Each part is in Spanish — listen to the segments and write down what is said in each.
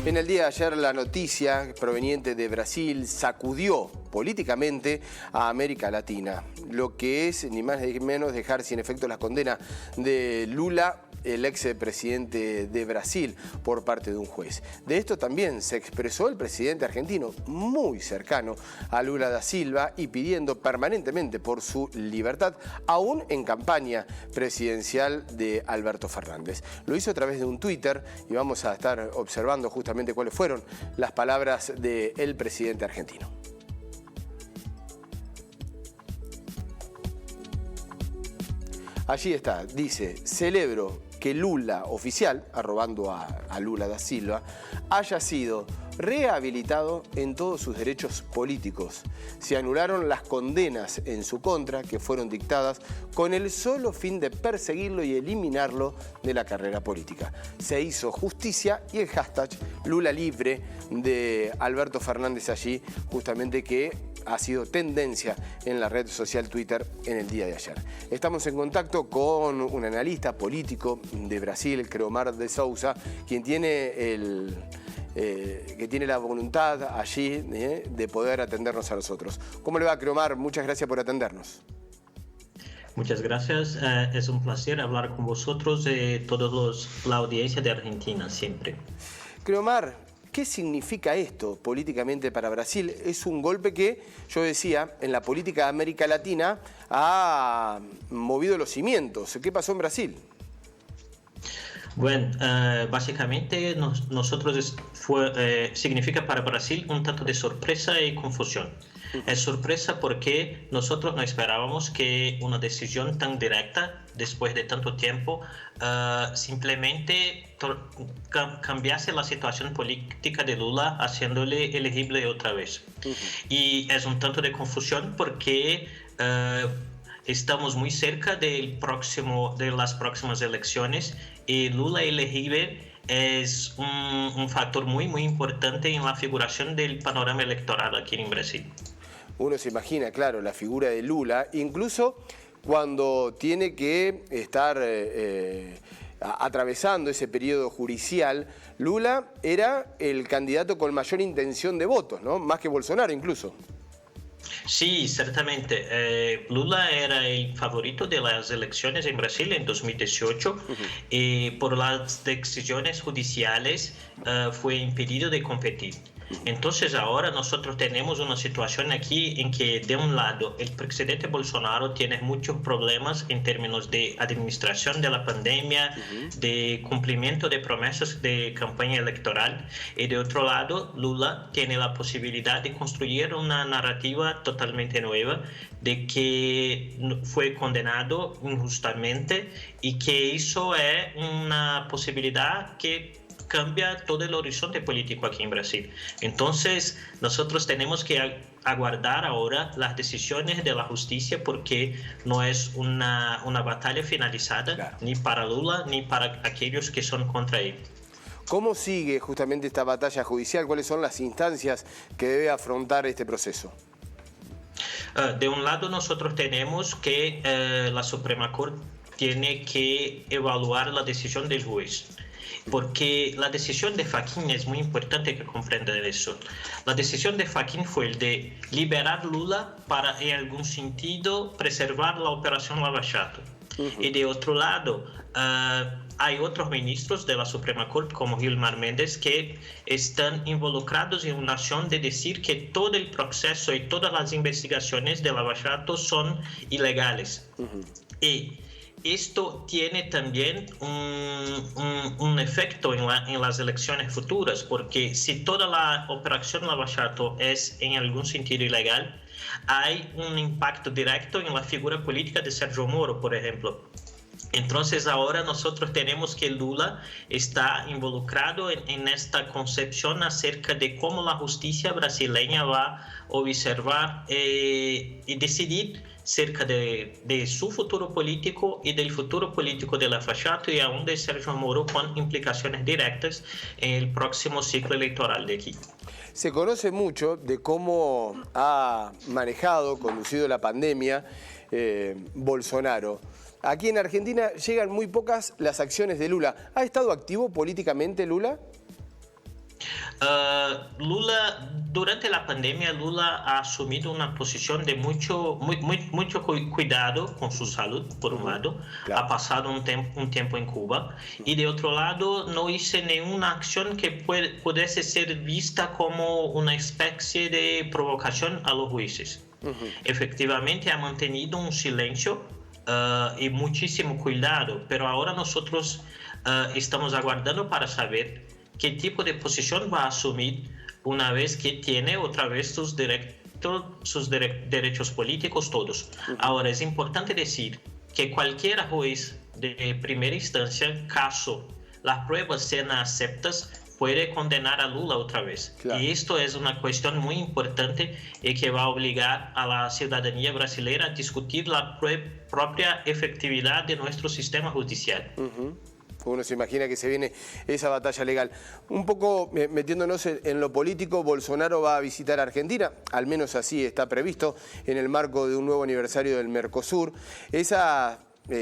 En el día de ayer la noticia proveniente de Brasil sacudió políticamente a América Latina, lo que es ni más ni menos dejar sin efecto la condena de Lula, el expresidente de Brasil, por parte de un juez. De esto también se expresó el presidente argentino, muy cercano a Lula da Silva y pidiendo permanentemente por su libertad, aún en campaña presidencial de Alberto Fernández. Lo hizo a través de un Twitter y vamos a estar observando justamente cuáles fueron las palabras del presidente argentino. Allí está, dice: celebro que Lula oficial, arrobando a Lula da Silva, haya sido rehabilitado en todos sus derechos políticos. Se anularon las condenas en su contra que fueron dictadas con el solo fin de perseguirlo y eliminarlo de la carrera política. Se hizo justicia y el hashtag Lula Libre de Alberto Fernández allí, justamente que ha sido tendencia en la red social Twitter en el día de ayer. Estamos en contacto con un analista político de Brasil, Creomar de Souza, quien tiene la voluntad allí de poder atendernos a nosotros. ¿Cómo le va, Creomar? Muchas gracias por atendernos. Muchas gracias. Es un placer hablar con vosotros y la audiencia de Argentina siempre. Creomar, ¿qué significa esto políticamente para Brasil? Es un golpe que, yo decía, en la política de América Latina ha movido los cimientos. ¿Qué pasó en Brasil? Bueno, básicamente significa para Brasil un tanto de sorpresa y confusión. Es sorpresa porque nosotros no esperábamos que una decisión tan directa, después de tanto tiempo, simplemente cambiase la situación política de Lula, haciéndole elegible otra vez. Y es un tanto de confusión porque estamos muy cerca de las próximas elecciones y Lula elegible es un factor muy importante en la figuración del panorama electoral aquí en Brasil. Uno se imagina, claro, la figura de Lula, incluso cuando tiene que estar atravesando ese periodo judicial. Lula era el candidato con mayor intención de votos, ¿no? Más que Bolsonaro incluso. Sí, certamente. Lula era el favorito de las elecciones en Brasil en 2018 y por las decisiones judiciales fue impedido de competir. Entonces ahora nosotros tenemos una situación aquí en que de un lado el presidente Bolsonaro tiene muchos problemas en términos de administración de la pandemia, de cumplimiento de promesas de campaña electoral, y de otro lado Lula tiene la posibilidad de construir una narrativa totalmente nueva de que fue condenado injustamente y que eso es una posibilidad que cambia todo el horizonte político aquí en Brasil. Entonces, nosotros tenemos que aguardar ahora las decisiones de la justicia porque no es una batalla finalizada, claro, ni para Lula ni para aquellos que son contra él. ¿Cómo sigue justamente esta batalla judicial? ¿Cuáles son las instancias que debe afrontar este proceso? De un lado, nosotros tenemos que la Suprema Corte tiene que evaluar la decisión del juez. Porque la decisión de Fachin es muy importante que comprendan eso. La decisión de Fachin fue el de liberar Lula para, en algún sentido, preservar la operación Lava Jato. Y de otro lado, hay otros ministros de la Suprema Corte, como Gilmar Mendes, que están involucrados en una acción de decir que todo el proceso y todas las investigaciones de Lava Jato son ilegales. Y esto tiene también un efecto en las elecciones futuras, porque si toda la operación Lava Jato es en algún sentido ilegal, hay un impacto directo en la figura política de Sérgio Moro, por ejemplo. Entonces ahora nosotros tenemos que Lula está involucrado en esta concepción acerca de cómo la justicia brasileña va a observar y decidir cerca de su futuro político y del futuro político de Lava Jato y aún de Sérgio Moro, con implicaciones directas en el próximo ciclo electoral de aquí. Se conoce mucho de cómo ha conducido la pandemia Bolsonaro. Aquí en Argentina llegan muy pocas las acciones de Lula. ¿Ha estado activo políticamente Lula? Lula, durante la pandemia, Lula ha asumido una posición de mucho cuidado con su salud, por un lado. Claro. Ha pasado un tiempo en Cuba. Y de otro lado, no hizo ninguna acción que pudiese ser vista como una especie de provocación a los jueces. Efectivamente, ha mantenido un silencio y muchísimo cuidado, pero ahora nosotros estamos aguardando para saber qué tipo de posición va a asumir una vez que tiene otra vez sus derechos políticos todos. Ahora, es importante decir que cualquier juez de primera instancia, caso las pruebas sean aceptas, puede condenar a Lula otra vez. Claro. Y esto es una cuestión muy importante y que va a obligar a la ciudadanía brasileña a discutir la propia efectividad de nuestro sistema judicial. Uno se imagina que se viene esa batalla legal. Un poco metiéndonos en lo político, Bolsonaro va a visitar Argentina, al menos así está previsto, en el marco de un nuevo aniversario del Mercosur. Esa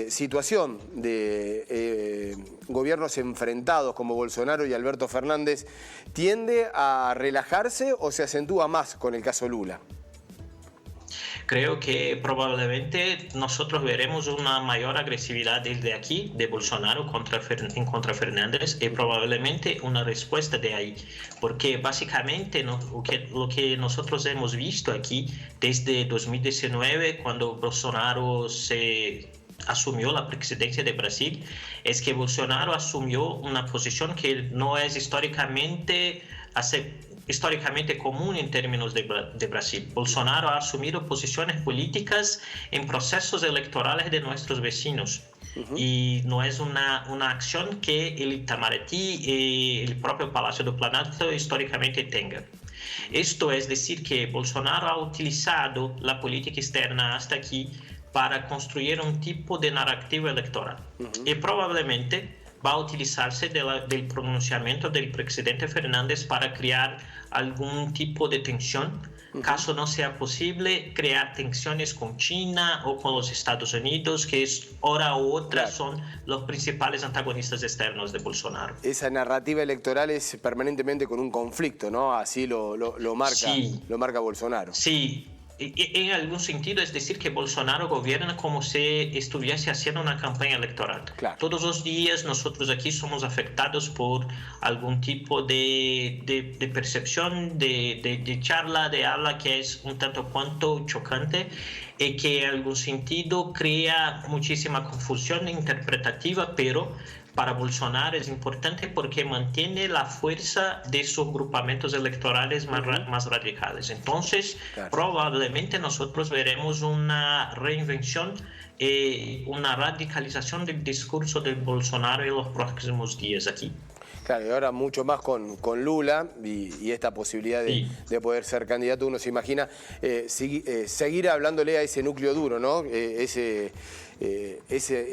situación de gobiernos enfrentados como Bolsonaro y Alberto Fernández, ¿tiende a relajarse o se acentúa más con el caso Lula? Creo que probablemente nosotros veremos una mayor agresividad desde aquí de Bolsonaro contra Fernández y probablemente una respuesta de ahí, porque básicamente lo que nosotros hemos visto aquí desde 2019, cuando Bolsonaro asumió la presidencia de Brasil, es que Bolsonaro asumió una posición que no es históricamente común en términos de Brasil. Bolsonaro ha asumido posiciones políticas en procesos electorales de nuestros vecinos. Y no es una acción que el Itamaraty y el propio Palacio do Planalto históricamente tengan. Esto es decir que Bolsonaro ha utilizado la política externa hasta aquí para construir un tipo de narrativa electoral. Y probablemente va a utilizarse del pronunciamiento del presidente Fernández para crear algún tipo de tensión, caso no sea posible crear tensiones con China o con los Estados Unidos, que hora u otra son los principales antagonistas externos de Bolsonaro. Esa narrativa electoral es permanentemente con un conflicto, ¿no? Así lo marca Bolsonaro. Sí. En algún sentido, es decir, que Bolsonaro gobierna como si estuviese haciendo una campaña electoral. Claro. Todos los días nosotros aquí somos afectados por algún tipo de percepción, de charla, de habla que es un tanto cuanto chocante y que en algún sentido crea muchísima confusión interpretativa, pero para Bolsonaro es importante porque mantiene la fuerza de sus grupamentos electorales más radicales. Entonces, probablemente nosotros veremos una reinvención y una radicalización del discurso de Bolsonaro en los próximos días aquí. Claro, y ahora mucho más con Lula y esta posibilidad de poder ser candidato. Uno se imagina seguir hablándole a ese núcleo duro, ¿no? Ese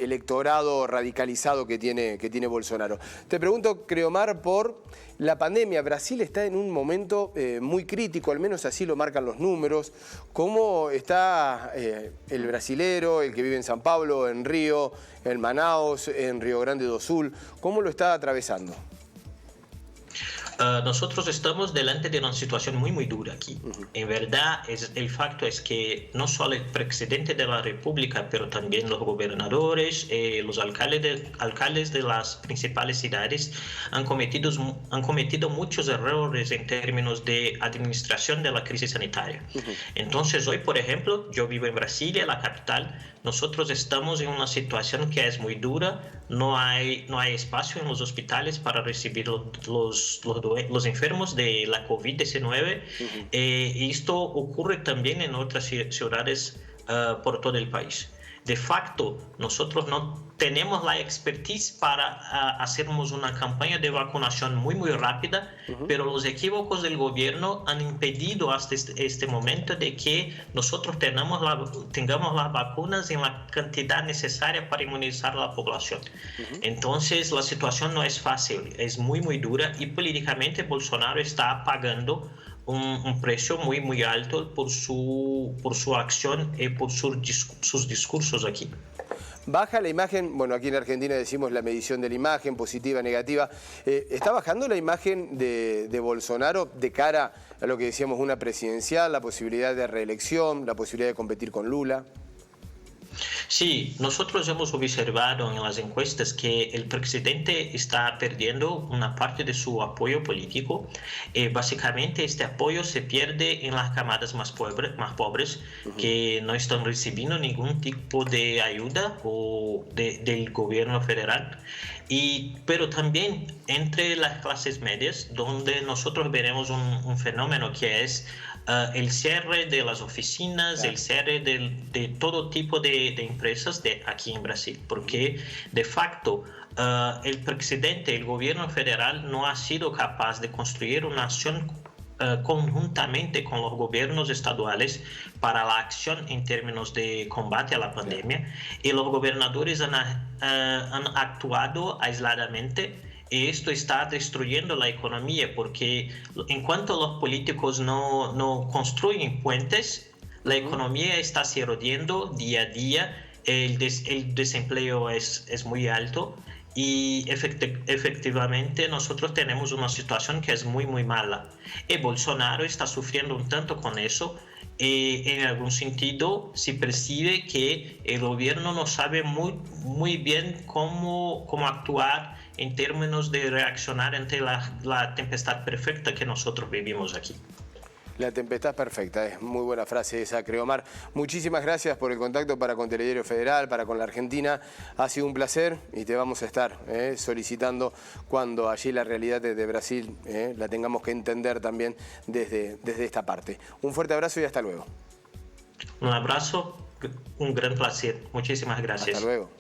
electorado radicalizado que tiene Bolsonaro. Te pregunto, Creomar, por la pandemia. Brasil está en un momento muy crítico, al menos así lo marcan los números. ¿Cómo está el brasilero, el que vive en San Pablo, en Río, en Manaus, en Río Grande do Sul? ¿Cómo lo está atravesando? Nosotros estamos delante de una situación muy dura aquí. En verdad, el facto es que no solo el presidente de la República, pero también los gobernadores, los alcaldes de las principales ciudades han cometido muchos errores en términos de administración de la crisis sanitaria. Entonces, hoy, por ejemplo, yo vivo en Brasilia, la capital. Nosotros estamos en una situación que es muy dura. No hay espacio en los hospitales para recibir los enfermos de la COVID-19. Y esto ocurre también en otras ciudades por todo el país. De facto, nosotros no tenemos la expertise para hacernos una campaña de vacunación muy rápida, pero los equívocos del gobierno han impedido hasta este momento de que nosotros tengamos las vacunas en la cantidad necesaria para inmunizar a la población. Entonces, la situación no es fácil, es muy dura y políticamente Bolsonaro está pagando un precio muy alto por su acción y por sus discursos aquí. Baja la imagen, bueno, aquí en Argentina decimos la medición de la imagen, positiva, negativa. ¿Está bajando la imagen de Bolsonaro de cara a lo que decíamos, una presidencial, la posibilidad de reelección, la posibilidad de competir con Lula? Sí, nosotros hemos observado en las encuestas que el presidente está perdiendo una parte de su apoyo político. Básicamente este apoyo se pierde en las camadas más pobres que no están recibiendo ningún tipo de ayuda del gobierno federal. Pero también entre las clases medias, donde nosotros veremos un fenómeno que es el cierre de las oficinas, el cierre de todo tipo de empresas aquí en Brasil, porque de facto el presidente, el gobierno federal no ha sido capaz de construir una acción conjuntamente con los gobiernos estaduales para la acción en términos de combate a la pandemia, y los gobernadores han actuado aisladamente. Y esto está destruyendo la economía, porque en cuanto los políticos no construyen puentes, la economía está se erodiendo día a día, el desempleo es muy alto y efectivamente nosotros tenemos una situación que es muy, muy mala. Y Bolsonaro está sufriendo un tanto con eso. En algún sentido se percibe que el gobierno no sabe muy bien cómo actuar en términos de reaccionar ante la tempestad perfecta que nosotros vivimos aquí. La tempestad perfecta, es muy buena frase esa, creo, Omar. Muchísimas gracias por el contacto para con Telediario Federal, para con la Argentina. Ha sido un placer y te vamos a estar solicitando cuando allí la realidad de Brasil la tengamos que entender también desde esta parte. Un fuerte abrazo y hasta luego. Un abrazo, un gran placer. Muchísimas gracias. Hasta luego.